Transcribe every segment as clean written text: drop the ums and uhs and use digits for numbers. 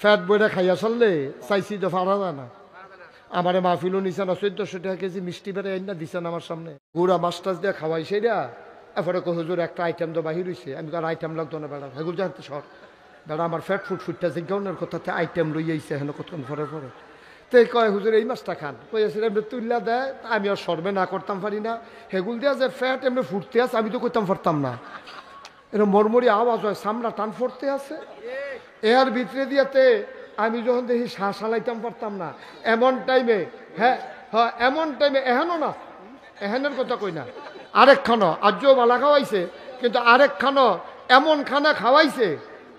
Fat বইটা খাইয়া চললে চাইছি তো ফারা যায় না। আমারে মাহফিলও নিছে না, 1400 টাকা কেজি মিষ্টি বেড়ে আইনা দিচ্ছেন আমার সামনে, গুড়া মাছ টাছ দিয়ে খাওয়াই সেইটা। এরপরে হুজুর একটা আইটেম তো বাহির হয়েছে, আমি আর আইটেম লাগতো না বেড়া, হেগুল জানতে সর বেড়া আমার ফ্যাট ফুট ফুটটা যে গৌনের কথাতে আইটেম লই আইছে হেন কতক্ষণ পরে পরে। তো কয় হুজুর এই মাছটা খান, কইয়াছিল এমনি তুল্লা দেয়, আমি আর সর্বে না করতাম পারি না, হেগুল দিয়া যে ফ্যাট এমনি ফুটতে আছে আমি তো করতাম পারতাম না, এরকম মরমরি আওয়াজ হয়, সামরা টান ফুটতে আছে এর ভিতরে দিয়াতে আমি যখন দেখি শ্বাস হালাইতাম পারতাম না। এমন টাইমে হ্যাঁ হ্যাঁ এমন টাইমে এহেনও না, এহেনের কথা কই না, আরেক খানো আজও বালা খাওয়াইছে, কিন্তু আরেক খানো এমন খানা খাওয়াইছে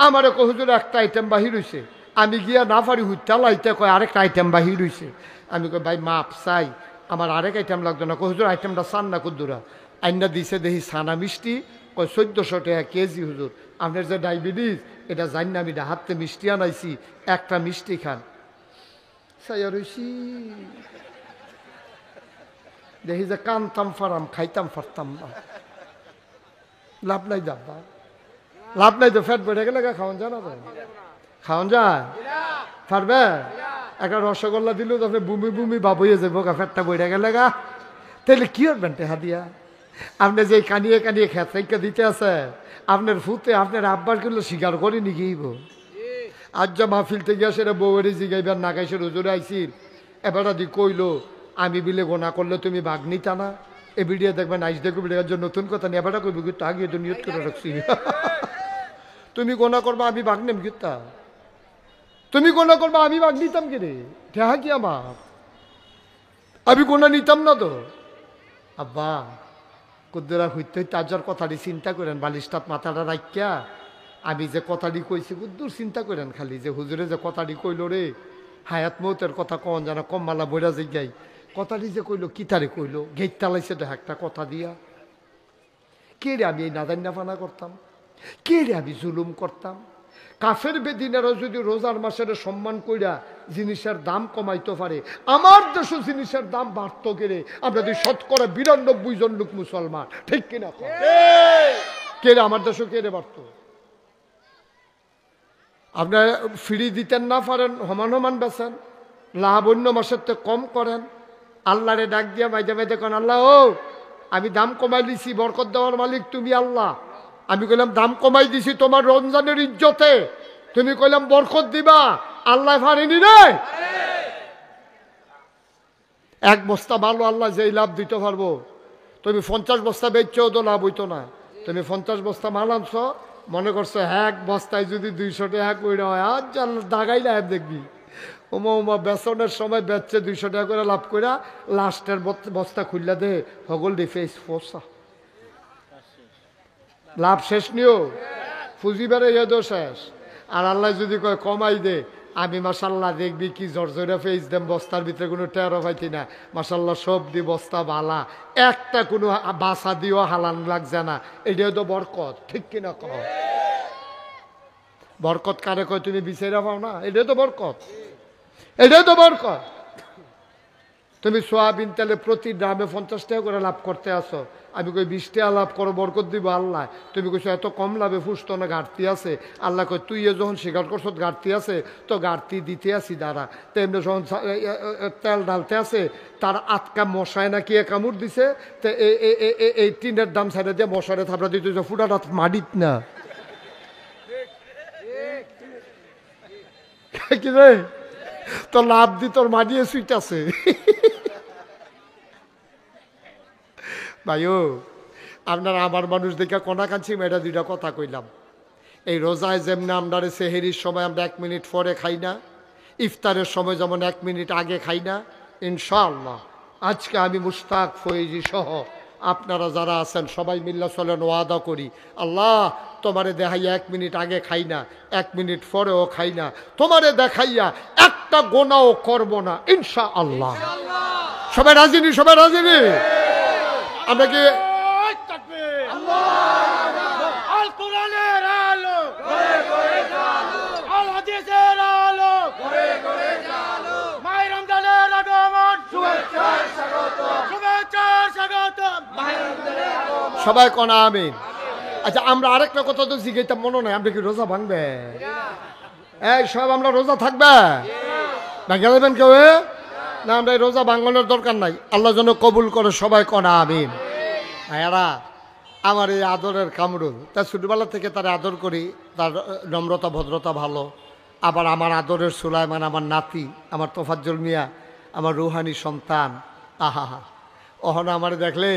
আমারে কই হুজুর একটা আইটেম বাহির হইছে, আমি গিয়া না পারি হুইটা লাইতে কয় আরেকটা আইটেম বাহির হইছে। আমি কই ভাই মাপ চাই, আমার আরেক আইটেম লাগতো না। কই হুজুর আইটেমটা চান না কুদ্দুরা, আইনা দিছে দেখি ছানা মিষ্টি, কই 1400 টাকা কেজি। হুজুর আপনার যে ডায়াবেটিস এটা জানি না, আমি হাতে মিষ্টি আনাইছি, একটা মিষ্টি খান। সাইয়া রইছি দেখি যে কানতাম ফারাম, খাইতাম পারতাম না। লাভ নাই দাদা, লাভ নাই তো, ফ্যাট বেড়ে গেলে খাওয়ান যায় না, তো খাওয়ান যায় পারবে? একটা রসগোল্লা দিলেও তো আপনি বুমি বুমি বাব হয়ে যাবো, ফ্যাটটা বেড়ে গেলে গা, তাহলে কি করবেন টেহা দিয়া? আপনি যে কানিয়ে কানিয়ে খেতে দিতে আছে আপনার ফুতে আপনার আব্বার গুলো স্বীকার করে নি গিয়েব। আজ যা মাহফিল থেকে আসে বউয়েরই জিগাইবার না গাইছে রোজরে আইসিল, এবারটা দি কইলো আমি বিলে গোনা করলে তুমি বাঘ নিতা না, এ ভিডিও দেখবেন আইস দেখো ভিডিওর জন্য নতুন কথা নিয়ে এবারটা কইব কিন্তু আগে তো নিয়ত করে রাখছি তুমি গোনা করবা আমি বাঘ নেম কিতা, তুমি গোনা করবা আমি বাঘ নিতাম কি রে, ঠেহা কি আমার, আমি গোনা নিতাম না তো। আব্বা কুদ্দুরা হইতে হইতে আজার কথাটি চিন্তা করেন, বালিশটাত মাথাটা রাখিয়া আমি যে কথাটি কইছি কুদ্দুর চিন্তা করেন খালি, যে হুজুরে যে কথাটি কইল রে হায়াত মৌতের কথা কন জানা কম্মালা বইরা যে যাই, কথাটি যে কইল কিতারে কইল, গেট তালাইছে তো একটা কথা দিয়া। কে রে আমি এই নাদান্না ফানা করতাম, কে রে আমি জুলুম করতাম? কাফের বেদিনেরা যদি রোজার মাসের সম্মান কইরা জিনিসের দাম কমাইতে পারে, আমার দেশে জিনিসের দাম বাড়ত কেড়ে, আমরা যদি 92% জন লোক মুসলমান, ঠিক কিনা কে রে আমার দেশে কে রে বাড়ত? আপনার ফ্রি দিতেন না পারেন, সমান সমান বেছেন, লাভ অন্য মাসের তো কম করেন, আল্লাহরে ডাক দিয়া মাইদে মাইদে কন আল্লাহ ও আমি দাম কমাই দিছি, বরকত দেওয়ার মালিক তুমি আল্লাহ, আমি কইলাম দাম কমাই দিছি তোমার রমজানের ইজ্জতে, তুমি কইলাম বরকত দিবা, আল্লাহ পারেনি রে। এক বস্তা ভালো আল্লাহ যেই লাভ দিতে পারবো, তুমি 50 বস্তা বেচছেও তো লাভ হইতো না, তুমি 50 বস্তা মাল আনছ, মনে করছো এক বস্তায় যদি 200 টাকা কইরা হয়, আজ দাগাই লাভ দেখবি ওমা ওমা বেচনের সময় বেচছে 200 টাকা করে লাভ কইরা, লাস্টের বস্তা খুললা দে হগল দি ফেস ফসা, লাভ শেষ নিও, পুঁজি বেড়ে এদো শেষ। আর আল্লাহ যদি কয় কমাই দে, আমি মাসাল্লাহ দেখবি কি জর্জরা ফেস দেম, বস্তার ভিতরে কোনো টেরো পাইতি না, মাসাল্লাহ সব দি বস্তা বালা, একটা কোনো বাসা দিও হালান লাগছে না, এটাও তো বরকত, ঠিক কিনা কহ? বরকত কারে কয় তুমি বিচাইরা পাও না, এটাও তো বরকত, এটাও তো বরকত। তুমি সোয়াবিন তেলে প্রতি গ্রামে 50 টাকা করে লাভ করতে আসো, আমি কই 20 টাকা লাভ করো, বরকত দিব আল্লাহ, তুমি কইছো এত কম লাভে ফুসতো না, ঘাটতি আছে, আল্লাহ কই তুই যখন স্বীকার করছো ঘাটতি আছে, তো ঘাটতি দিতে আসি দাঁড়া, তো এমনি যখন তেল ঢালতে আছে তার আটকা মশায় নাকি কামড় দিছে, তো এই টিনের দাম ছাড়া দিয়ে মশারে থাপড়া দিতে ফুটাটা মাডিত না কি রে, তো লাভ দি তোর মাডিয়ে সুইট আছে ভাইও। আপনার আমার মানুষ দেখে কোনা কাঁদছি, এটা দুইটা কথা কইলাম। এই রোজায় যেমন আমরা সেহেরির সময় আমরা 1 মিনিট পরে খাই না, ইফতারের সময় যেমন 1 মিনিট আগে খাই না, ইনশাআল্লাহ আজকে আমি মুশতাক ফয়েজি সহ আপনারা যারা আছেন সবাই মিল্লা চলেন, ওয়াদা করি আল্লাহ তোমারে দেখাইয়া 1 মিনিট আগে খাই না, 1 মিনিট পরেও খাই না, তোমারে দেখাইয়া একটা গোনাও করব না ইনশাআল্লাহ। সবাই রাজি নি? সবাই রাজি নি? আমরা কি সবাই কোন আমিন? আচ্ছা আমরা আরেকটা কথা তো জিজ্ঞাসা মনে নাই, আমরা কি রোজা ভাঙবে? এই সব আমরা রোজা থাকবে ভেঙে দেবেন কেউ না? আমরা এই রোজা ভাঙানোর দরকার নাই। আল্লাহ যেন কবুল করে, সবাই কনা আমিন। ভাইয়ারা, আমার এই আদরের কামরুল, তার ছোটবেলা থেকে তার আদর করি, তার নম্রতা ভদ্রতা ভালো। আবার আমার আদরের সুলাইমান, আমার নাতি, আমার তোফাজ্জল মিয়া, আমার রুহানি সন্তান, আহা হা, ওখানে আমার দেখলে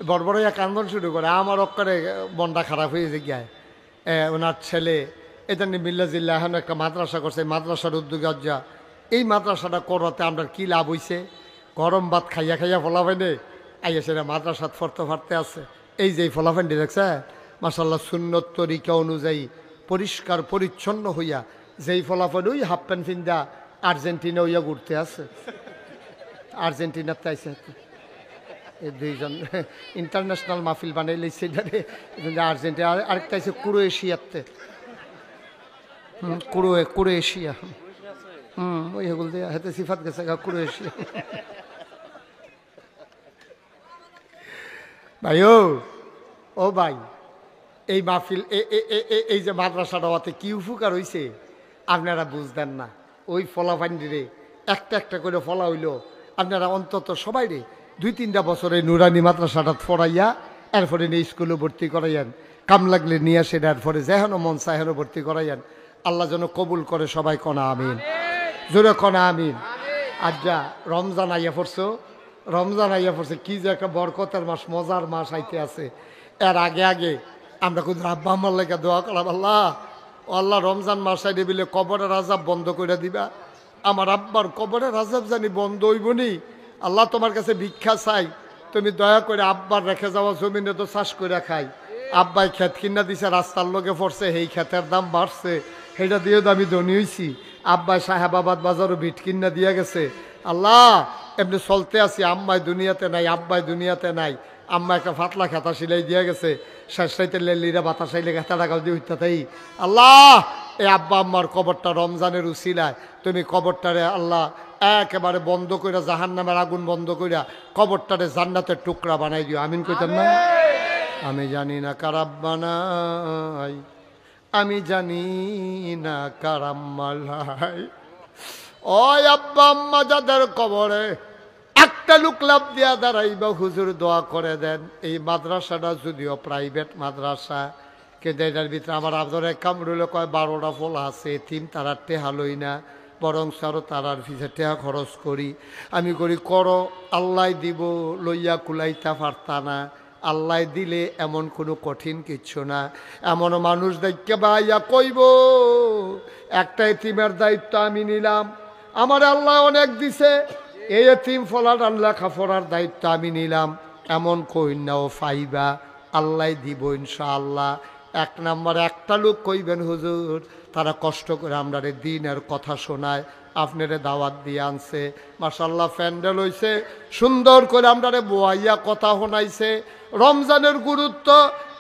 বড় বড় কান্দন শুরু করে। আমার অক্ষরে মনটা খারাপ হয়ে যে গিয়ায়। ওনার ছেলে এটা নিয়ে মিল্লা জিল্লা এখন একটা মাদ্রাসা করছে, মাদ্রাসার উদ্যোগে যা এই মাদ্রাসাটা করাতে আমরা কী লাভ হইছে? গরম ভাত খাইয়া খাইয়া ফলাফাইনে আইয়া সেটা মাদ্রাসাত ফরতে ফারতে আছে। এই যে ফলাফাইনটি দেখছে মাশাল্লাহ, সুন্নত তরিকা অনুযায়ী পরিষ্কার পরিচ্ছন্ন হইয়া যেই ফলাফল ওই হাফ প্যান্ট ফিন্দা আর্জেন্টিনা হইয়া ঘুরতে আছে। আর্জেন্টিনাতে আইসে এই দুইজন ইন্টারন্যাশনাল মাহফিল বানাই লইছে এটারে। আর্জেন্টিনা আরেকটা আছে ক্রোয়েশিয়াতে, ক্রোয়েশিয়া, ওই হেগুল দিয়ে হাতে সিফাত গেছে ক্রোয়েশিয়া। ভাই ও ভাই, এই মাহফিল এই যে মাদ্রাসাটা হতে কি উপকার হইছে আপনারা বুঝতেন না। ওই ফলাফান্ডিরে একটা একটা করে ফলা হইল, আপনারা অন্তত সবাই রে 2-3টা বছরে নুরানি মাদ্রাসাটা ফরাইয়া এরপরে নিয়ে স্কুলে ভর্তি করাইয়েন, কাম লাগলে নিয়ে আসেন, এরপরে যেহেনো মন চাহেনো ভর্তি করাইয়েন। আল্লাহ যেন কবুল করে, সবাই কনা আমিন, জোরে কনা আমিন। আর যা রমজান আইয়া পড়ছো, রমজান আইয়া পড়ছে, কি যে একটা বরকতের মাস, মজার মাস আইতে আছে। এর আগে আগে আমরা কিন্তু আব্বা আমার লেগে দোয়া করলাম, আল্লাহ আল্লাহ রমজান মাস আইলে বিলে কবরের আজাব বন্ধ করে দিবা। আমার আব্বার কবরের আজাব জানি বন্ধ হইব নি। আল্লাহ তোমার কাছে ভিক্ষা চাই, তুমি দয়া করে আব্বার রেখে যাওয়া জমিনে তো চাষ করে খাই। আব্বাই ক্ষেত কিনা দিছে, রাস্তার লোকে পড়ছে, সেই ক্ষেতের দাম বাড়ছে, সেটা দিয়ে তো আমি ধনী হয়েছি। আব্বাই সাহেবাবাদ বাজারও বিট কিনা দিয়ে গেছে। আল্লাহ এমনি চলতে আছি, আম্মাই দুনিয়াতে নাই, আব্বাই দুনিয়াতে নাই। আম্মা একটা ফাতলা খেতা সিলাই দিয়ে গেছে, শেষ রাইতে লেলিরা বাতাস আইলে খেতা টাকা দিয়ে উঠতে তাই। আল্লাহ এই আব্বা আম্মার কবরটা রমজানের উসিলায় তুমি কবরটারে আল্লাহ একেবারে বন্ধ কইরা, জাহান্নামের আগুন বন্ধ কইরা কবরটারে জান্নাতের টুকরা বানাই দিও। আমিন কইতেন না? আমি জানি না কারাব বানাই, আমি জানি না কারাম্মালাই। ওই আব্বা আম্মা যাদের কবরে একটা লোক লাভ দিয়া দাঁড়াইবা, হুজুর দোয়া করে দেন। এই মাদ্রাসাটা যদিও প্রাইভেট মাদ্রাসা, কিন্তু এটার ভিতরে আমার আদরে কামরুলে কয় 12টা ফল আছে, এতিম তারা টেহা লই না, বরং সারও তারার পিছে টেহা খরচ করি। আমি করি করো, আল্লাহ দিব, লইয়া কুলাইতা পারতা না। আল্লাহ দিলে এমন কোনো কঠিন কিচ্ছু না। এমন মানুষ দেখতে ভাইয়া কইব একটা এতিমের দায়িত্ব আমি নিলাম, আমার আল্লাহ অনেক দিছে, এই এতিম ফলার আল্লাহ খাফরার দায়িত্ব আমি নিলাম, এমন কইনাও ফাইবা, আল্লাহ দিব ইনশাআল্লাহ। 1 নম্বরে একটা লোক কইবেন হুজুর তারা কষ্ট করে আমরা দিনের কথা শোনায়, আপনারে দাওয়াত দিয়ে আনছে, মাশাআল্লাহ প্যান্ডেল হইছে, সুন্দর করে আমরা বোয়াইয়া কথা শোনাইছে, রমজানের গুরুত্ব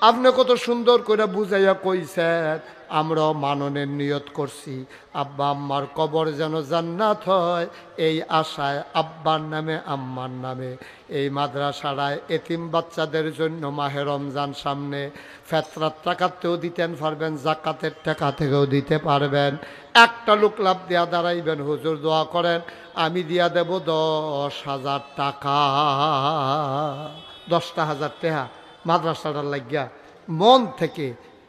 আপনি কত সুন্দর করে বুঝাইয়া কইছেন। আমরাও মাননের নিয়ত করছি, আব্বা আম্মার কবর যেন জান্নাত হয়, এই আশায় আব্বার নামে আম্মার নামে এই মাদ্রাসায় এতিম বাচ্চাদের জন্য মাহে রমজান সামনে, ফেতরার টাকাতেও দিতেন পারবেন, জাকাতের টাকা থেকেও দিতে পারবেন। একটা লোক লাভ দিয়া দাঁড়াইবেন, হুজুর দোয়া করেন, আমি দিয়া দেব 10,000 টাকা, 10,000 টাকা মাদ্রাসাটার লাগিয়া মন থেকে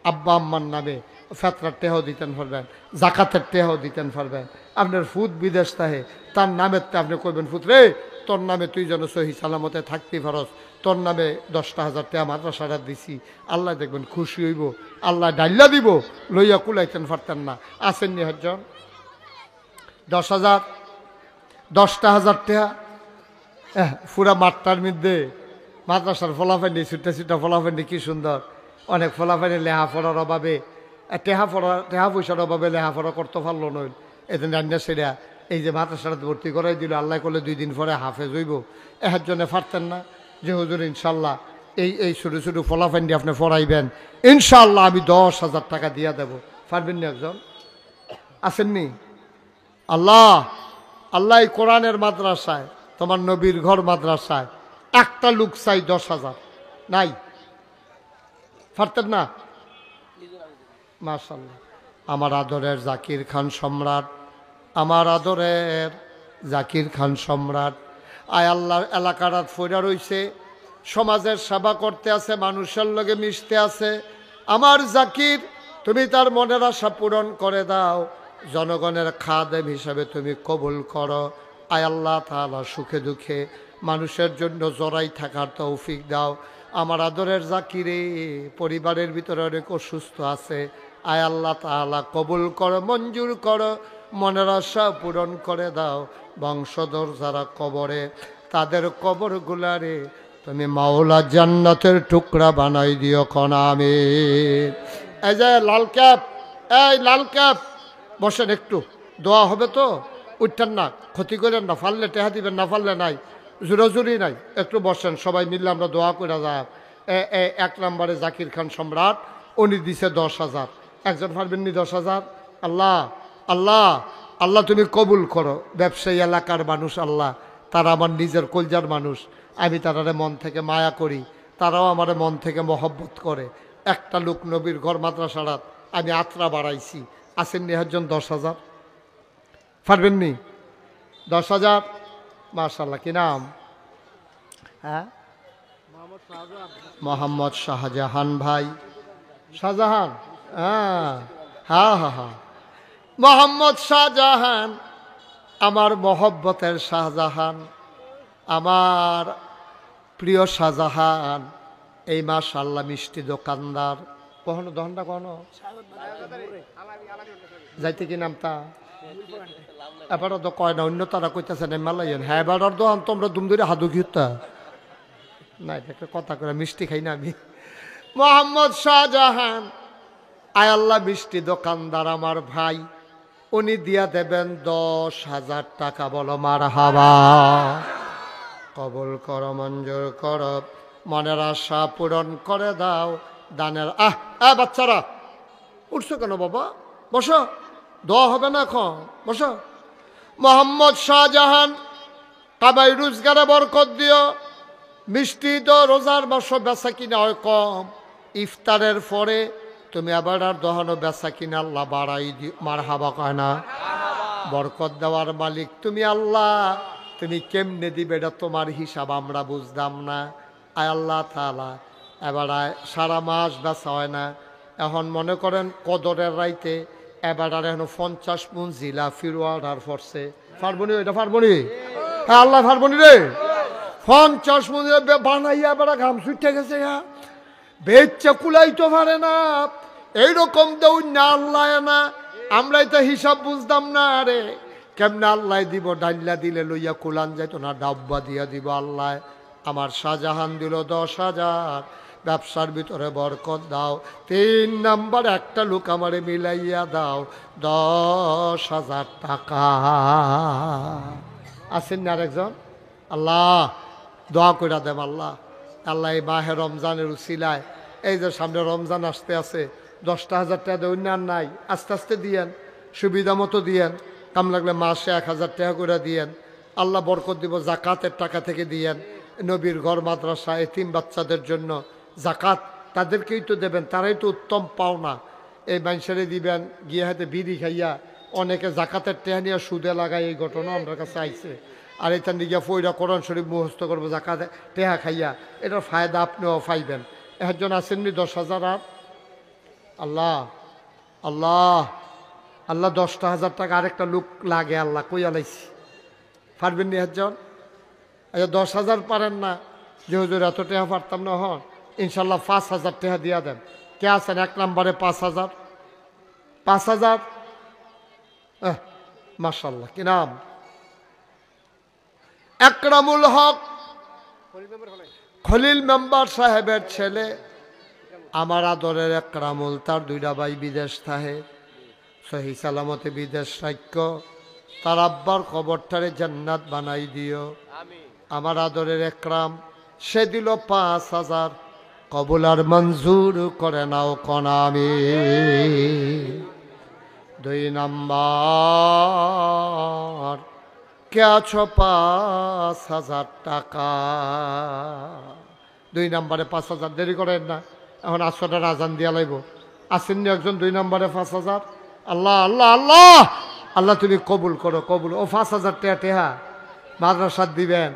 আব্বা আম্মার নামে ফেতরার টেহাও দিতেন পারবেন, জাকাতের টেহাও দিতেন পারবেন। আপনার ফুদ বিদেশ থাকে, তার নামের আপনি কইবেন, ফুত রে তোর নামে তুই যেন সহি সালামতে থাকতে পারস, তোর নামে 10,000 টাকা মাদ্রাসাটা দিছি, আল্লাহ দেখবেন খুশি হইব, আল্লাহ ডাইল্লা দিব, লইয়া কুলাইতেন পারতেন না। আসেননি হজ্জন 10,000 10,000 টাকা পুরা মাঠটার মধ্যে মাদ্রাসার ফলাফান্ডি, ছুটা ছুটা ফলাফান্ডি কি সুন্দর, অনেক ফলাফান্ডি লেহাপড়ার অভাবে, টেহা পয়সার অভাবে লেহাপড়া করতে পারলো নইল, এদিন রান্না সেরা এই যে মাদ্রাসাটা ভর্তি করাই দিল, আল্লাহ করলে 2 দিন পরে হাফেজ হইব, এর জন্য পারতেন না যে হুজুর ইনশাল্লাহ এই ছোটো ছোটো ফলাফান্ডি আপনি পড়াইবেন, ইনশাল্লাহ আমি 10,000 টাকা দিয়া দেব, পারবেন না? একজন আসেননি? আল্লাহ আল্লাহ কোরআনের মাদ্রাসায়, তোমার নবীর ঘর মাদ্রাসায় একটা লোক চাই 10,000, নাই? পারতেন না? মাশাআল্লাহ আমার আদরের জাকির খান সম্রাট, আমার আদরের জাকির খান সম্রাট। আয় আল্লাহর এলাকাটা ফইরা রইছে, সমাজের সেবা করতে আছে, মানুষের লগে মিশতে আছে। আমার জাকির, তুমি তার মনের আশা পূরণ করে দাও, জনগণের খাদেম হিসাবে তুমি কবুল করো। আয় আল্লাহ তাআলা সুখে দুঃখে মানুষের জন্য জড়াই থাকার তৌফিক দাও। আমার আদরের জাকিরে পরিবারের ভিতরে অনেক অসুস্থ আছে, আয় আল্লাহ তাআলা কবুল করো, মঞ্জুর করো, মনের আশা পূরণ করে দাও। বংশধর যারা কবরে, তাদের কবরগুলারে তুমি মাওলা জান্নাতের টুকরা বানাই দিও কোন আমিন। এই যে লাল ক্যাপ, এই লাল ক্যাপ, বসেন, একটু দোয়া হবে তো, উঠতেন না, ক্ষতি করেন না, ফাললে টেহা দিবেন, না ফাললে নাই, জোরাজুরি নাই, একটু বসেন, সবাই মিললে আমরা দোয়া করে যাব। 1 নম্বরে জাকির খান সম্রাট, উনি দিছে 10,000, একজন পারবেন নি 10,000? আল্লাহ আল্লাহ আল্লাহ তুমি কবুল করো। ব্যবসায়ী এলাকার মানুষ আল্লাহ, তারা আমার নিজের কলজার মানুষ, আমি তারারে মন থেকে মায়া করি, তারাও আমার মন থেকে মহব্বত করে। একটা লোক নবীর ঘর মাদ্রাসারাত আমি আত্রা বাড়াইছি, আসেননি একজন 10,000? পারবেননি 10,000? মাশাআল্লাহ, কি নাম? হ্যাঁ, মোহাম্মদ শাহজাহান ভাই। শাহজাহান, হ্যাঁ হ্যাঁ হ্যাঁ হ্যাঁ, মোহাম্মদ শাহজাহান, আমার মহব্বতের শাহজাহান, আমার প্রিয় শাহজাহান। এই মাশাআল্লাহ মিষ্টি দোকানদার, কখনো দহনটা কখনো যাইতে কি নামতা এবারও তো কয় না, অন্য তারা কইতেছে না মালাইন। হ্যাঁ, এবার দোকান তোমরা দুম ধরে হাদু ঘিরতা না, একটা কথা করে মিষ্টি খাই না আমি। মোহাম্মদ শাহজাহান, আয় আল্লাহ মিষ্টি দোকানদার আমার ভাই, উনি দিয়া দেবেন 10,000 টাকা। বলো মারহাবা, কবুল করো, মঞ্জুর করো, মনের আশা পূরণ করে দাও। দানের বাচ্চারা উঠছো কেন বাবা? বসো, দোয়া হবে না এখন, বসো। মোহাম্মদ শাহজাহান, কামাই রোজগারে বরকত দিও। মিষ্টি তো রোজার মাস বেচা কিনা হয় কম, ইফতারের পরে তুমি আবার আর দহনো বেচা কিনা আল্লাহ বাড়াই দিও। মারহাবা কয় না? বরকত দেওয়ার মালিক তুমি আল্লাহ, তুমি কেমনে দিবে এটা তোমার হিসাব আমরা বুঝতাম না। আয় আল্লাহ তাআলা, এবার সারা মাস বেচা হয় না, এখন মনে করেন কদরের রাইতে এবার আর এখন 50 মণ জিলা ফিরোয়া অর্ডার করছে। পারবনি এটা? পারবনি? হ্যাঁ আল্লাহ পারবনি রে। 50 মণ বানাইয়া এবার ঘাম ছুটে গেছে, বেচা কুলাইতে পারে না, এইরকম দেউ না আল্লাহ না। আমরাই তো হিসাব বুঝতাম না, আরে কেমনে আল্লাহ দিব? ডাইল্লা দিলে লইয়া কুলান যাইতো না, ডাব্বা দিয়া দিব আল্লাহ। আমার শাহজাহান দিল 10,000, ব্যবসার ভিতরে বরকত দাও। 3 নাম্বার একটা লোক আমারে মিলাইয়া দাও 10,000 টাকা। আছেন না আরেকজন? আল্লাহ দোয়া করে দেব আল্লাহ, আল্লাহ এই মাহে রমজানের উসিলায়, এই যে সামনে রমজান আসতে আছে, 10,000 টাকা দেয় আর নাই, আস্তে আস্তে দিয়েন, সুবিধা মতো দিয়েন, কাম লাগলে মাসে 1,000 টাকা করে দিয়েন, আল্লাহ বরকত দিব। জাকাতের টাকা থেকে দিয়েন, নবীর ঘর মাদ্রাসা এতিম বাচ্চাদের জন্য জাকাত তাদেরকেই তো দেবেন, তারাই তো উত্তম পাওনা। এই মানুষেরে দিবেন, গিয়ে হাতে বিড়ি খাইয়া অনেকে জাকাতের টেহা নিয়ে সুদে লাগায়, এই ঘটনা আমার কাছে আইছে। আর এখান দিকে ফইরা কোরআন শরীফ মুখস্থ করবো জাকাতে টেহা খাইয়া, এটার ফায়দা আপনিও পাইবেন। একজন আসেননি 10,000? আর আল্লাহ আল্লাহ আল্লাহ 10,000 টাকা আরেকটা লোক লাগে আল্লাহ, কই আলাইছি। পারবেন নি একজন? আচ্ছা 10,000 পারেন না, যে হুজুর এত টাকা পারতাম না, হন ইনশাল্লাহ 5,000 টাকা দিয়া দেন। কে আছেন 1 নম্বরে? 5,000? 5,000? মাশাল্লাহ, কি নাম? একরামুল হক, খলিল মেম্বার সাহেবের ছেলে, আমার আদরের একরামুল। তার 2টা ভাই বিদেশ থাকে, সহি সালামতে বিদেশ রাখ্য, তার আব্বার কবরটারে জান্নাত বানাই দিও। আমার আদরের একরাম, সে দিল 5,000, কবুল আর মঞ্জুর করে নাও কনামি। 2 নাম্বার, কে আছো? 5,000 টাকা। 2 নম্বরে 5,000, দেরি করেন না, এখন আসরটার আজান দিয়া লাইব। আসেননি একজন 2 নম্বরে 5,000? আল্লাহ আল্লাহ আল্লাহ আল্লাহ তুমি কবুল করো, কবুল। ও 5,000 টাকা টেহা মাদ্রাসার দিবেন,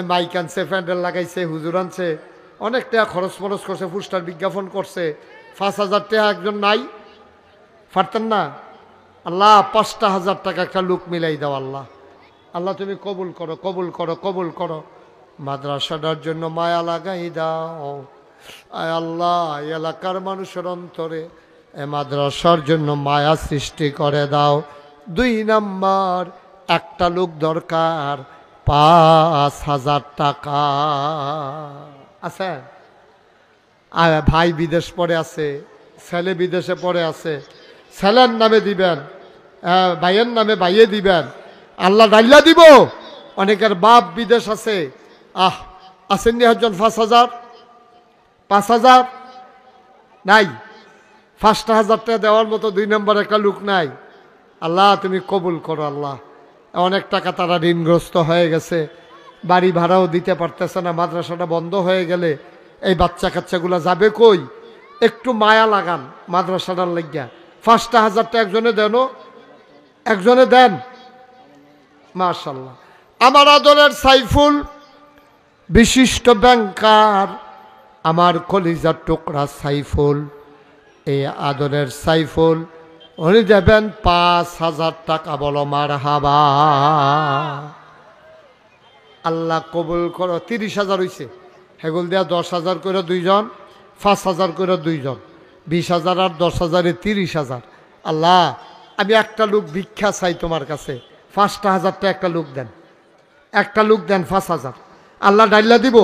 মাইক আনছে, প্যান্ডেল লাগাইছে, হুজুর আনছে, অনেক টাকা খরচ ফরচ করছে, পোস্টার বিজ্ঞাপন করছে। 5,000 টাকা একজন নাই, পারতেন না? আল্লাহ 5,000 টাকা একটা লোক মিলাই দাও আল্লাহ। আল্লাহ তুমি কবুল করো, কবুল করো, কবুল করো। মাদ্রাসাটার জন্য মায়া লাগাই দাও আয় আল্লাহ। এলাকার মানুষের অন্তরে এ মাদ্রাসার জন্য মায়া সৃষ্টি করে দাও। 2 নাম্বার, একটা লোক দরকার 5,000 টাকা আছে। আর ভাই বিদেশ পড়ে আছে, ছেলে বিদেশে পড়ে আছে, ছেলের নামে দিবেন, ভাইয়ের নামে ভাইয়ে দিবেন, আল্লাহ ডাইল্লা দিব। অনেকের বাপ বিদেশ আছে, আসেননি একজন 5,000 5,000 নাই, 5,000 টাকা দেওয়ার মতো 2 নম্বর একটা লোক নাই। আল্লাহ তুমি কবুল করো আল্লাহ। অনেক টাকা তারা ঋণগ্রস্ত হয়ে গেছে, বাড়ি ভাড়াও দিতে পারতেছে না। মাদ্রাসাটা বন্ধ হয়ে গেলে এই বাচ্চা কাচ্চাগুলো যাবে কই? একটু মায়া লাগান মাদ্রাসাটার লাগিয়া। 5,000 টাকা একজনে দেন, একজনে দেন। মাশাআল্লাহ। আমার আদরের সাইফুল, বিশিষ্ট ব্যাংকার, আমার কলিজার টুকরা সাইফুল, এই আদরের সাইফুল, উনি দেবেন 5,000 টাকা। বলো মারহাবা। আল্লাহ কবুল করো। 30,000 হয়েছে, হেগুল দেয়া 10,000 করে 2 জন, 5,000 করে 2 জন, 20,000 আর 10,000 30,000। আল্লাহ আমি একটা লোক ভিক্ষা চাই তোমার কাছে, 5,000 টাকা একটা লোক দেন, একটা লোক দেন 5,000। আল্লাহ ডাইল্লা দিব।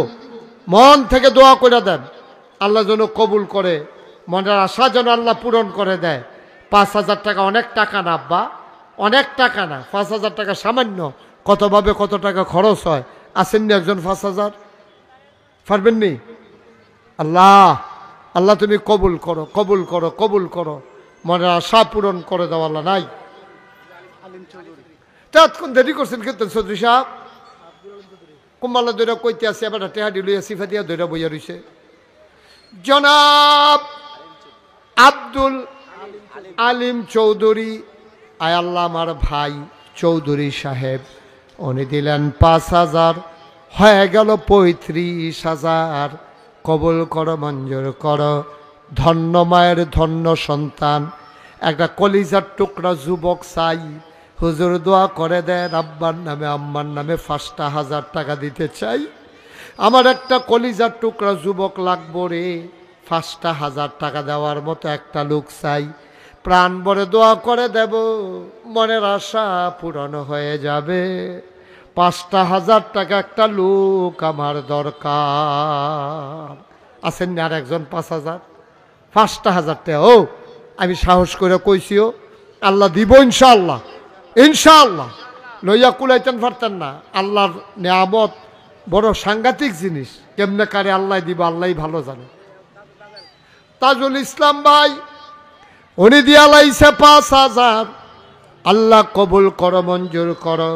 মন থেকে দোয়া করে দেন, আল্লাহ যেন কবুল করে, মনের আশা যেন আল্লাহ পূরণ করে দেয়। 5,000 টাকা অনেক টাকা না আব্বা, অনেক টাকা না। 5,000 টাকা সামান্য, কতভাবে কত টাকা খরচ হয়। আসেননি একজন 5,000? পারবেননি? আল্লাহ আল্লাহ তুমি কবুল করো, কবুল করো, কবুল করো, মনের আশা পূরণ করে দাও আল্লাহ। নাই তখন দেরি করছেন কিন্তু চৌধুরী সাহেব, কুম্বালা দৈরা কইতে আছে, এবার টেহাডি লইয়া সিফা দিয়া দৈরা বইয়া রইছে। জনাব আব্দুল আলিম চৌধুরী, আয় আল্লাহ আমার ভাই চৌধুরী সাহেব, উনি দিলেন 5,000, হয়ে গেল 35,000। কবুল করো, মঞ্জুর করো। ধন্য মায়ের ধন্য সন্তান, একটা কলিজার টুকরা যুবক চাই, হুজুর দোয়া করে দেন আব্বার নামে আম্মার নামে 5,000 টাকা দিতে চাই। আমার একটা কলিজার টুকরা যুবক লাগবো রে, 5,000 টাকা দেওয়ার মতো একটা লোক চাই। প্রাণ ভরে দোয়া করে দেব, মনের আশা পূরণ হয়ে যাবে। 5,000 টাকা একটা লোক আমার দরকার। আছেন না আর একজন 5,000? 5,000 টাকা ও আমি সাহস করে কইছিও, আল্লাহ দিব ইনশাআল্লাহ, ইনশাআল্লাহ। লইয়া কুলাইতেন পারতেন না। আল্লাহর নিয়ামত বড় সাংঘাতিক জিনিস, কেমনে কারে আল্লাহ দিব আল্লাহ ভালো জানে। তাজুল ইসলাম ভাই, উনি দিয়া লাইছে 5,000। আল্লাহ কবুল করো, মঞ্জুর করো।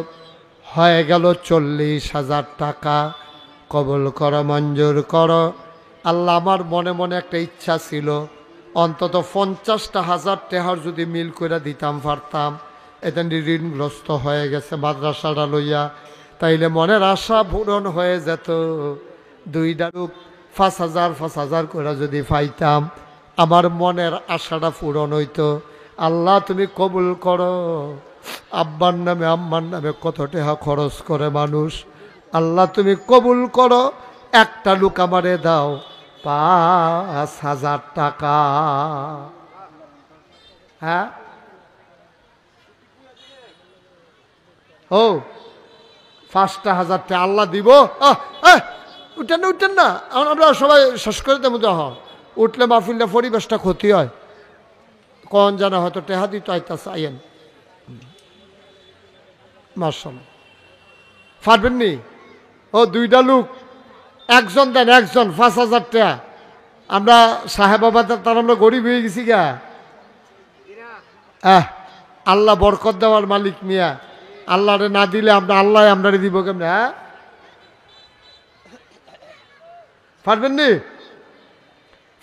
হয়ে গেল 40,000 টাকা। কবুল করো, মঞ্জুর করো। আল্লাহ আমার মনে মনে একটা ইচ্ছা ছিল, অন্তত 50,000 টাকার যদি মিল করে দিতাম পারতাম। এটা ঋণগ্রস্ত হয়ে গেছে মাদ্রাসাটা লইয়া, তাইলে মনের আশা পূরণ হয়ে যেত। 2টা লোক 5,000 করে যদি পাইতাম, আমার মনের আশাটা পূরণ হইতো। আল্লাহ তুমি কবুল করো। আব্বার নামে আম্মার নামে কত টাকা খরচ করে মানুষ, আল্লাহ তুমি কবুল করো। একটা লোক আমারে দাও 5,000 টাকা। হ্যাঁ ও 5,000 টাকা আল্লাহ দিব। উঠেন না, উঠেন না, আমরা সবাই শেষ করে দেবো। উঠলে মাহফিলটা পরিবেশটা ক্ষতি হয়। কন জানা হয়তো টেহা দিত আইতাছে, আইয়েন মাশাআল্লাহ। পারবেননি? ও 2টা লোক, একজন দেন, একজন 5,000 টাকা। আমরা সাহেবাবাদের তার আমরা গরিব হয়ে গেছি গা। আল্লাহ বরকত দেওয়ার মালিক মিয়া, আল্লাহরে না দিলে আমরা আল্লাহ আমরারে দিব কেমনে? হ্যাঁ পারবেননি?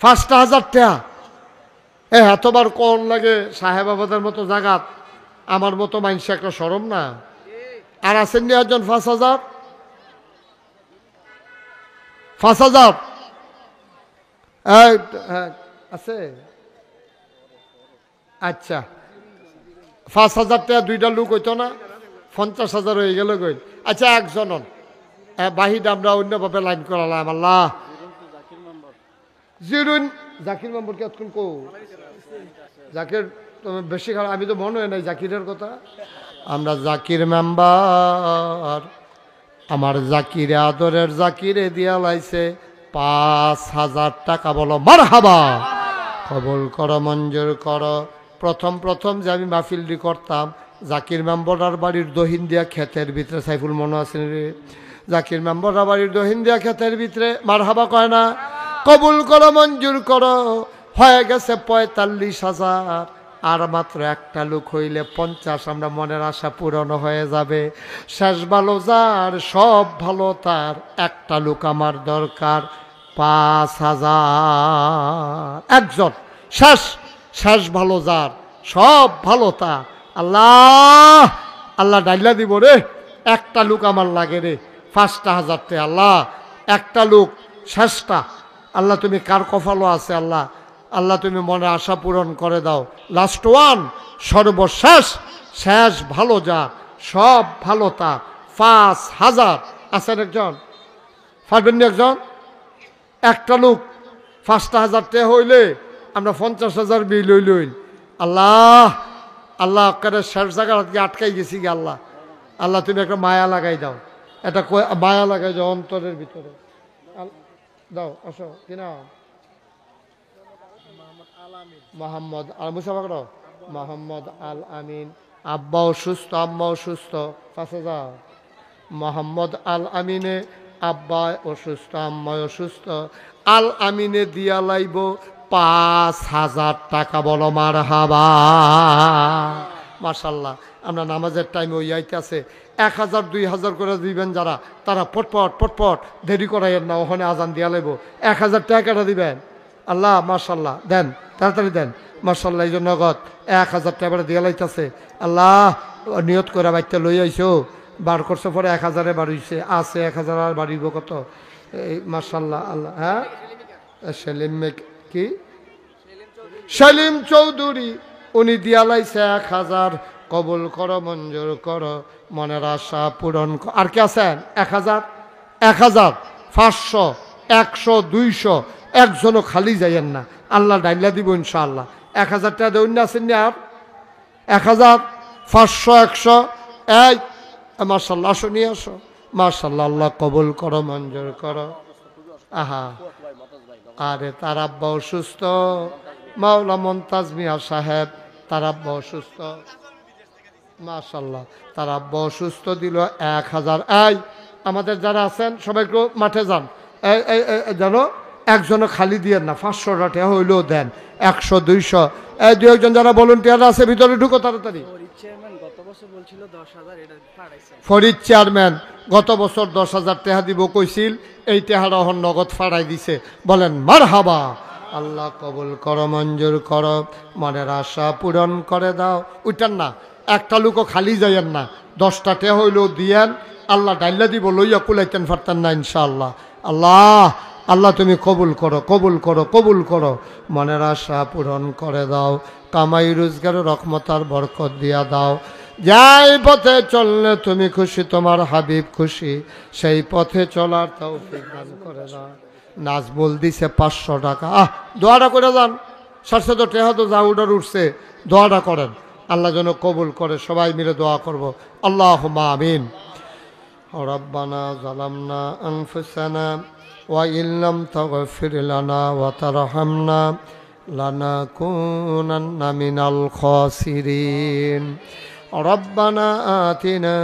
5,000 টাকা এতবার কোন লাগে সাহেবাবাদের মতো জাগাত আমার মতো মানুষ একটা সরম না। আর আছেন নি একজন 5,000 5,000 আছে। আচ্ছা 5,000 টাকা দুইটা লোক হইতো না, 50,000 হয়ে গেল কই। আচ্ছা একজন বাহিদ আমরা অন্যভাবে লাইন করালাম। আল্লাহ জিরুন জাকির মেম্বার কে এতক্ষণ কো জাকির তুমি বেশি খারাপ, আমি তো মনে হয় নাই জাকিরের কথা। আমরা জাকির মেম্বার, আমার জাকিরে আদরের জাকিরে দিয়া লাইছে 5,000 টাকা। বলো মারহাবা, কবুল করো, মঞ্জুর করো। প্রথম যে আমি মাহফিলটি করতাম জাকির মেম্বরার বাড়ির দহিন্দিয়া ক্ষেতের ভিতরে, সাইফুল মনে আছে রে, জাকির মেম্বরার বাড়ির দহিন্দিয়া ক্ষেতের ভিতরে। মারহাবা কয় না? কবুল করো, মঞ্জুর করো। হয়ে গেছে 45,000, আর মাত্র একটা লোক হইলে 50। আমরা মনের আশা পূরণ হয়ে যাবে। শেষ ভালো যার সব ভালো তার, একটা লোক আমার দরকার 5,000। একজন শেষ ভালো যার সব ভালো তার। আল্লাহ আল্লাহ ডাইলা দিব রে, একটা লোক আমার লাগে রে, 5,000 টাকা। আল্লাহ একটা লোক শেষটা, আল্লাহ তুমি কার কপালও আছে আল্লাহ, আল্লাহ তুমি মনে আশা পূরণ করে দাও। লাস্ট ওয়ান, সর্বশেষ শেষ ভালো যা সব ভালো তা, 5,000। আছেন একজন? পারবেন না একজন? একটা লোক 5,000 টাকা হইলে আমরা 50,000 বিল হইল। আল্লাহ আল্লাহ করে শেষ জায়গা আটকাই গেছি গে। আল্লাহ আল্লাহ তুমি একটা মায়া লাগাই দাও, এটা মায়া লাগাই দাও অন্তরের ভিতরে দাও। আসো কিনা মোহাম্মদ আল মুসাফা, মোহাম্মদ আল আমিন। আব্বা অসুস্থ, আম্মা অসুস্থ, 5,000। মোহাম্মদ আল আমিনে আব্বা অসুস্থ, আম্মা অসুস্থ, আল আমিনে দিয়া লাইব 5,000 টাকা। বলো মারহাবা। মাশাল্লাহ। আমরা নামাজের টাইম ওই আইতেছে 1,000 2,000 করে দিবেন যারা, তারা পটপট দেরি করাইয়ের না, ওখানে আজান দিয়া লাইব। 1,000 টাকাটা দিবেন। আল্লাহ মাশাল্লাহ, দেন তাড়াতাড়ি দেন। মাশাল্লাহ, এই জন্য নগদ 1,000 টাকা দিয়া লাইতেছে। আল্লাহ নিয়ত করে বাইতে লই আইসো, বার করছে পরে 1,000 বাড়িছে, আছে 1,000 আর বাড়িব কত। এই মাশাল্লাহ। আল্লাহ হ্যাঁ সেলিম কি সেলিম চৌধুরী, উনি দিয়া লাইছে 1,000। কবুল করো, মঞ্জুর করো, মনের আশা পূরণ। আর কি আছেন? 1,000 500 100 200 একজনও খালি যাইয়েন না, আল্লাহ ডাইলা দিব ইনশাআল্লাহ। 1,000 টাকা দেউন না আছেন না? আর 1,000 500 100 এই মাশাল্লাহ, আসো নিয়ে আসো। মাশাল্লাহ, আল্লাহ কবুল করো, মঞ্জুর করো। আহা, আরে তার আব্বা অসুস্থ, মাওলা মমতাজ মিয়া সাহেব, তার আব্বা অসুস্থ। মাশাল্লাহ, তার আব্বা অসুস্থ, দিল 1,000। এই আমাদের যারা আছেন সবাই একটু মাঠে যান, জানো একজনও খালি দিয়েন না, 500 টাকা হইলেও দেন, 100 200। এই 2-1 জন যারা ভলেন্টিয়ার আছে ভিতরে ঢুকো তাড়াতাড়ি। ফরিদ চেয়ারম্যান গত বছর 10,000 টাকা দিব কইছিল, এই টাকাটা এখন নগদ ফাড়াই দিছে। বলেন মারহাবা। আল্লাহ কবুল করো, মঞ্জুর করো, মনের আশা পূরণ করে দাও। উঠান না, একটা লোকও খালি যাইয়েন না, 10টা টাকা হইলেও দিয়েন, আল্লাহ ডাইলা দিব, লইয়া কুলাইতেন পারতেন না ইনশাআল্লাহ। আল্লাহ আল্লাহ তুমি কবুল করো, কবুল করো, কবুল করো, মনের আশা পূরণ করে দাও, কামাই রোজগার রহমত আর বরকত দিয়া দাও। যাই পথে চললে তুমি খুশি, তোমার হাবিব খুশি, সেই পথে চলার তৌফিক দান করে দাও। নাজবুল দিছে 500 টাকা। দোয়াটা করে যান, 700 টাকা তো যা উডার উঠছে, দোয়াটা করেন, আল্লাহ যেন কবুল করে। সবাই মিলে দোয়া করব। আল্লাহুম্মা আমিন। রব্বানা যালামনা আনফুসানা ওয়া ইল্লাম তাগফির লানা ওয়া তারহামনা লানাকুনান্না মিনাল খাসিরিন। রব্বানা আতিনা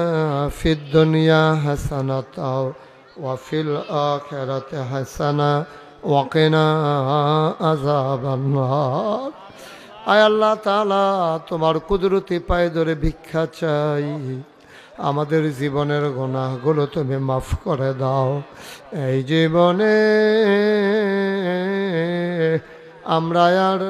ফিদ দুনিয়া হাসানাতাও ওয়া ফিল আখিরাতি হাসানা ওয়া কিনা আযাবান নার। আয় আল্লাহ তাআলা, তোমার কুদরতি পায়ে ধরে ভিক্ষা চাই, আমাদের জীবনের গুনাহগুলো তুমি মাফ করে দাও। এই জীবনে আমরা আর